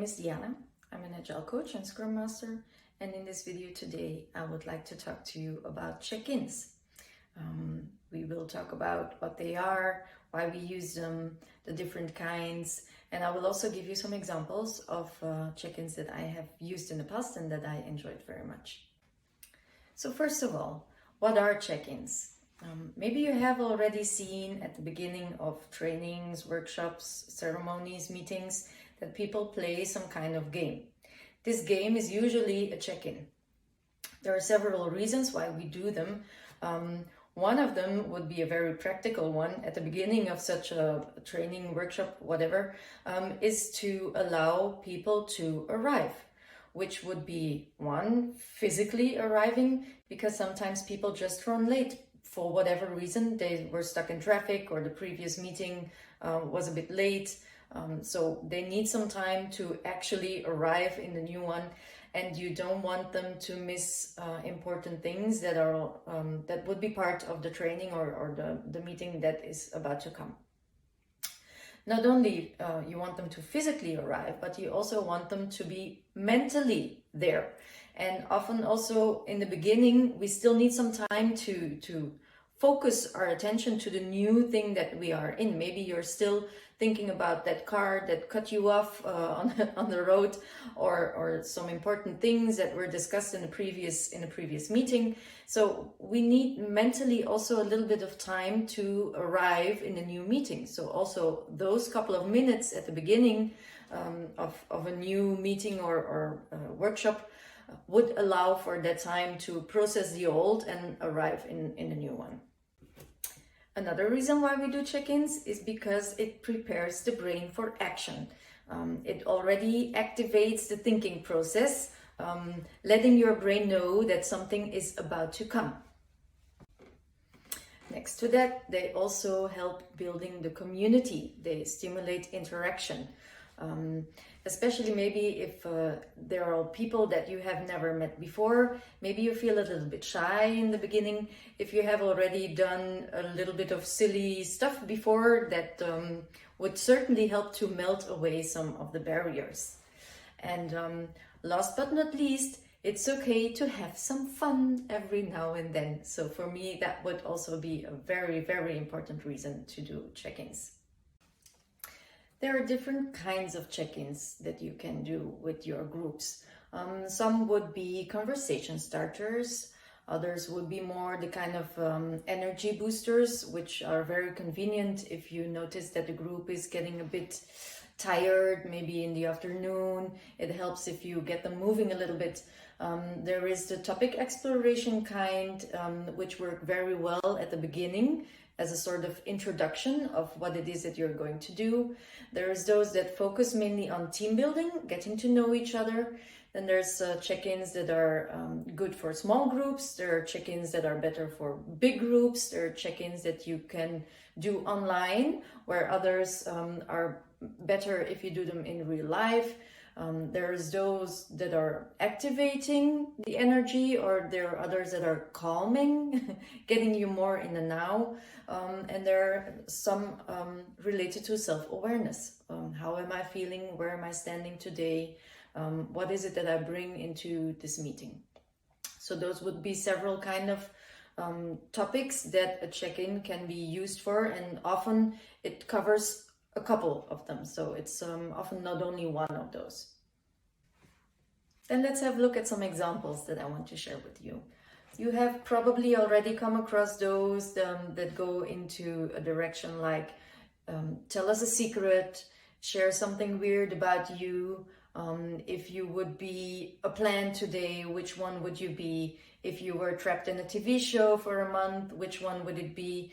is Diana. I'm an Agile coach and Scrum Master, and in this video today I would like to talk to you about check-ins. We will talk about what they are, why we use them, the different kinds, and I will also give you some examples of check-ins that I have used in the past and that I enjoyed very much. So first of all, what are check-ins? Maybe you have already seen at the beginning of trainings, workshops, ceremonies, meetings, that people play some kind of game. This game is usually a check-in. There are several reasons why we do them. One of them would be a very practical one at the beginning of such a training, workshop, whatever, is to allow people to arrive, which would be one, physically arriving, because sometimes people just run late for whatever reason. They were stuck in traffic or the previous meeting was a bit late. So they need some time to actually arrive in the new one, and you don't want them to miss important things that are that would be part of the training or the meeting that is about to come. Not only you want them to physically arrive, but you also want them to be mentally there. And often also in the beginning, we still need some time to focus our attention to the new thing that we are in. Maybe you're still thinking about that car that cut you off on the road, or some important things that were discussed in the previous meeting. So we need mentally also a little bit of time to arrive in a new meeting. So also those couple of minutes at the beginning of a new meeting or workshop would allow for that time to process the old and arrive in a new one. Another reason why we do check-ins is because it prepares the brain for action. It already activates the thinking process, letting your brain know that something is about to come. Next to that, they also help building the community. They stimulate interaction. Especially maybe if there are people that you have never met before. Maybe you feel a little bit shy in the beginning. If you have already done a little bit of silly stuff before, that would certainly help to melt away some of the barriers. And last but not least, it's okay to have some fun every now and then. So for me, that would also be a very, very important reason to do check-ins. There are different kinds of check-ins that you can do with your groups. Some would be conversation starters. Others would be more the kind of energy boosters, which are very convenient if you notice that the group is getting a bit tired, maybe in the afternoon. It helps if you get them moving a little bit. There is the topic exploration kind, which work very well at the beginning as a sort of introduction of what it is that you're going to do. There's those that focus mainly on team building, getting to know each other. Then there's check-ins that are good for small groups. There are check-ins that are better for big groups. There are check-ins that you can do online, where others are better if you do them in real life. There's those that are activating the energy, or there are others that are calming, getting you more in the now. And there are some related to self-awareness. How am I feeling? Where am I standing today? What is it that I bring into this meeting? So those would be several kind of topics that a check-in can be used for, and often it covers a couple of them. So it's often not only one of those. Then let's have a look at some examples that I want to share with you. You have probably already come across those that go into a direction like tell us a secret, share something weird about you. If you would be a plant today, which one would you be? If you were trapped in a TV show for a month, which one would it be?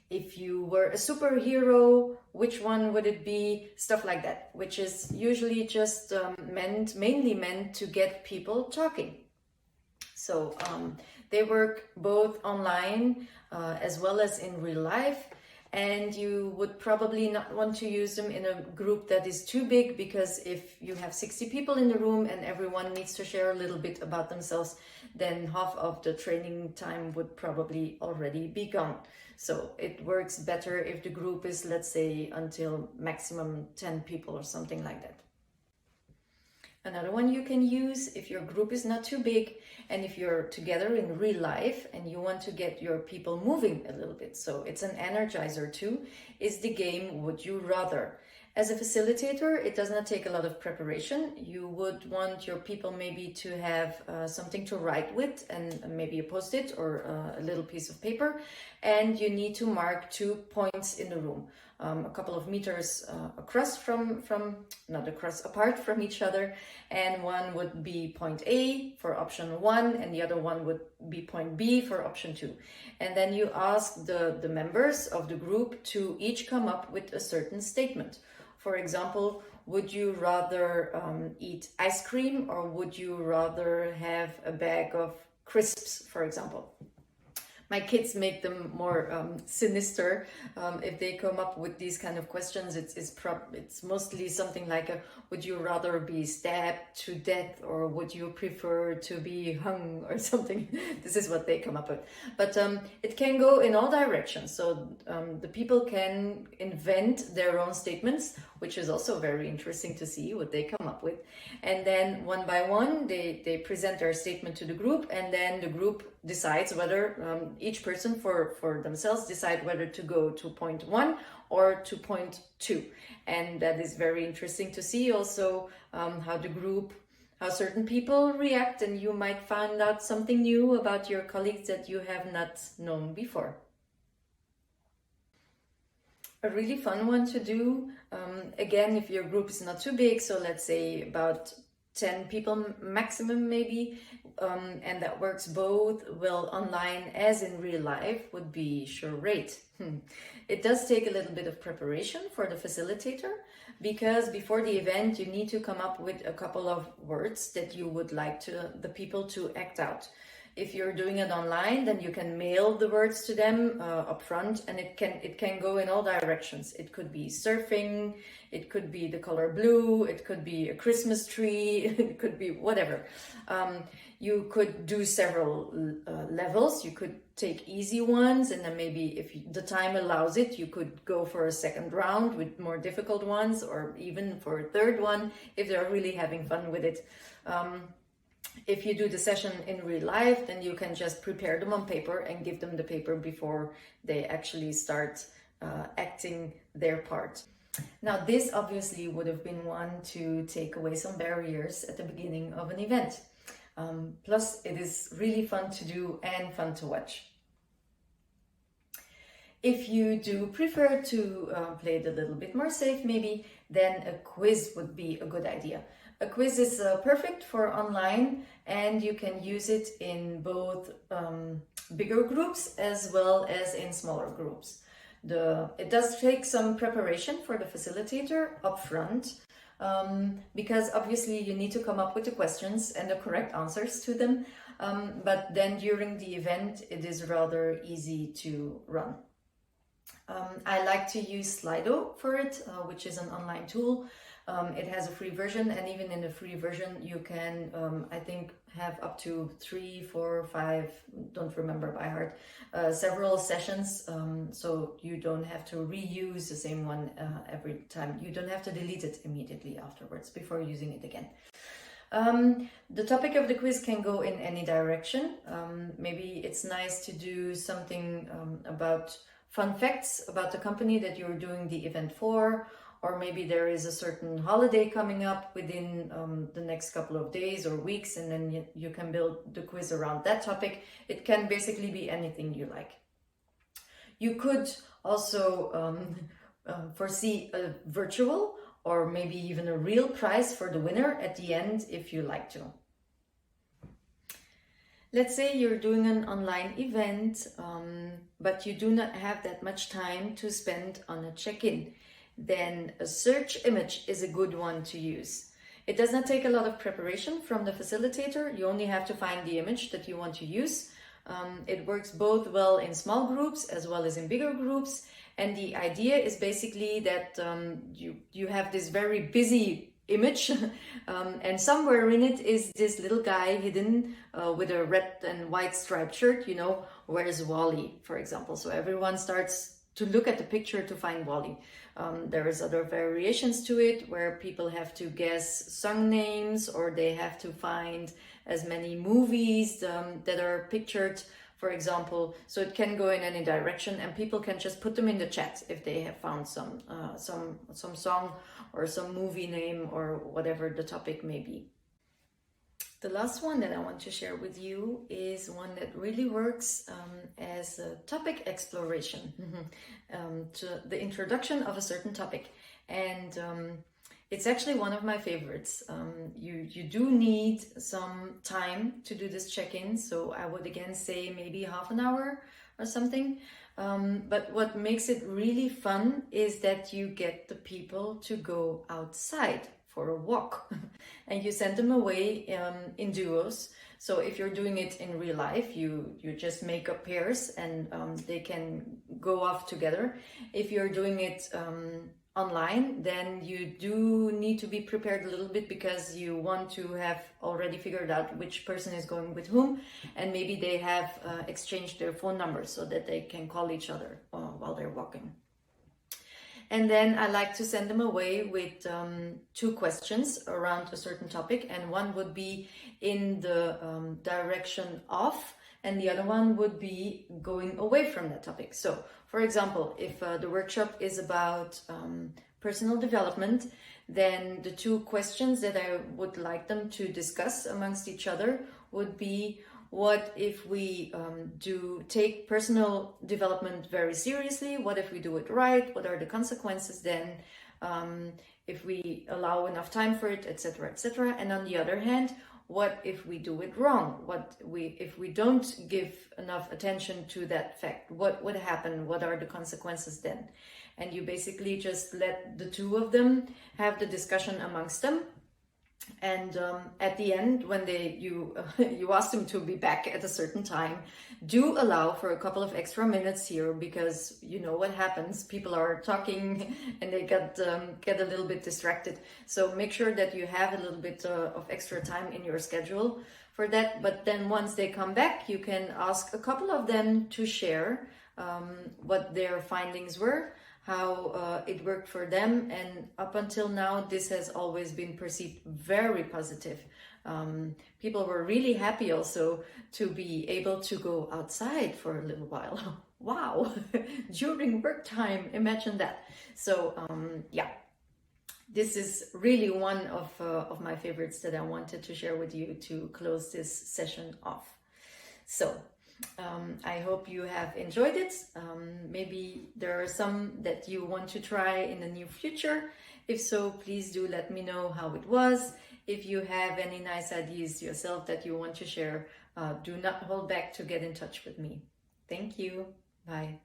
If you were a superhero, which one would it be? Stuff like that, which is usually just mainly meant to get people talking. So they work both online as well as in real life. And you would probably not want to use them in a group that is too big, because if you have 60 people in the room and everyone needs to share a little bit about themselves, then half of the training time would probably already be gone. So it works better if the group is, let's say, until maximum 10 people or something like that. Another one you can use if your group is not too big and if you're together in real life and you want to get your people moving a little bit, so it's an energizer too, is the game Would You Rather. As a facilitator, it does not take a lot of preparation. You would want your people maybe to have something to write with, and maybe a post-it or a little piece of paper, and you need to mark 2 points in the room. A couple of meters across not across, apart from each other, and one would be point A for option 1 and the other one would be point B for option 2. And then you ask the members of the group to each come up with a certain statement. For example, would you rather eat ice cream or would you rather have a bag of crisps, for example? My kids make them more sinister. If they come up with these kind of questions, it's mostly something like would you rather be stabbed to death or would you prefer to be hung or something. This is what they come up with. But it can go in all directions. So the people can invent their own statements, which is also very interesting to see what they come up with. And then one by one, they present their statement to the group, and then the group decides whether each person for themselves decide whether to go to point 1 or to point 2. And that is very interesting to see also how certain people react, and you might find out something new about your colleagues that you have not known before. A really fun one to do, again, if your group is not too big, so let's say about 10 people maximum maybe, and that works both well online as in real life, would be charade. It does take a little bit of preparation for the facilitator, because before the event you need to come up with a couple of words that you would like the people to act out. If you're doing it online, then you can mail the words to them up front, and it can go in all directions. It could be surfing, it could be the color blue, it could be a Christmas tree, it could be whatever. You could do several levels. You could take easy ones, and then maybe if the time allows it, you could go for a second round with more difficult ones, or even for a third one if they're really having fun with it. If you do the session in real life, then you can just prepare them on paper and give them the paper before they actually start acting their part. Now, this obviously would have been one to take away some barriers at the beginning of an event. Plus, it is really fun to do and fun to watch. If you do prefer to play it a little bit more safe, maybe, then a quiz would be a good idea. A quiz is perfect for online, and you can use it in both bigger groups as well as in smaller groups. It does take some preparation for the facilitator up front, because obviously you need to come up with the questions and the correct answers to them, but then during the event it is rather easy to run. I like to use Slido for it, which is an online tool. It has a free version, and even in the free version you can, I think, have up to 3, 4, 5, don't remember by heart, several sessions, so you don't have to reuse the same one every time. You don't have to delete it immediately afterwards before using it again. The topic of the quiz can go in any direction. Maybe it's nice to do something about fun facts about the company that you're doing the event for, or maybe there is a certain holiday coming up within the next couple of days or weeks, and then you can build the quiz around that topic. It can basically be anything you like. You could also foresee a virtual or maybe even a real prize for the winner at the end if you like to. Let's say you're doing an online event, but you do not have that much time to spend on a check-in. Then a search image is a good one to use. It does not take a lot of preparation from the facilitator. You only have to find the image that you want to use. It works both well in small groups as well as in bigger groups. And the idea is basically that you have this very busy image, and somewhere in it is this little guy hidden with a red and white striped shirt, where's Wally, for example. So everyone starts to look at the picture to find Wally. There is other variations to it where people have to guess song names, or they have to find as many movies that are pictured, for example. So it can go in any direction, and people can just put them in the chat if they have found some song or some movie name or whatever the topic may be. The last one that I want to share with you is one that really works as a topic exploration, to the introduction of a certain topic. And it's actually one of my favorites. You do need some time to do this check-in, so I would again say maybe half an hour or something. But what makes it really fun is that you get the people to go outside for a walk and you send them away in duos. So if you're doing it in real life, you just make up pairs and they can go off together. If you're doing it online, then you do need to be prepared a little bit, because you want to have already figured out which person is going with whom, and maybe they have exchanged their phone numbers so that they can call each other while they're walking. And then I like to send them away with 2 questions around a certain topic, and one would be in the direction of, and the other one would be going away from that topic. So, for example, if the workshop is about personal development, then the 2 questions that I would like them to discuss amongst each other would be, what if we do take personal development very seriously? What if we do it right? What are the consequences then if we allow enough time for it, etc., etc.? And on the other hand, what if we do it wrong? If we don't give enough attention to that fact? What would happen? What are the consequences then? And you basically just let the 2 of them have the discussion amongst them. And at the end, when you ask them to be back at a certain time, do allow for a couple of extra minutes here, because you know what happens. People are talking and they get a little bit distracted. So make sure that you have a little bit of extra time in your schedule for that. But then once they come back, you can ask a couple of them to share what their findings were, how it worked for them, and up until now this has always been perceived very positive. People were really happy also to be able to go outside for a little while. Wow, during work time, imagine that. So yeah, this is really one of my favorites that I wanted to share with you to close this session off. So I hope you have enjoyed it. Maybe there are some that you want to try in the near future. If so, please do let me know how it was. If you have any nice ideas yourself that you want to share, do not hold back to get in touch with me. Thank you. Bye.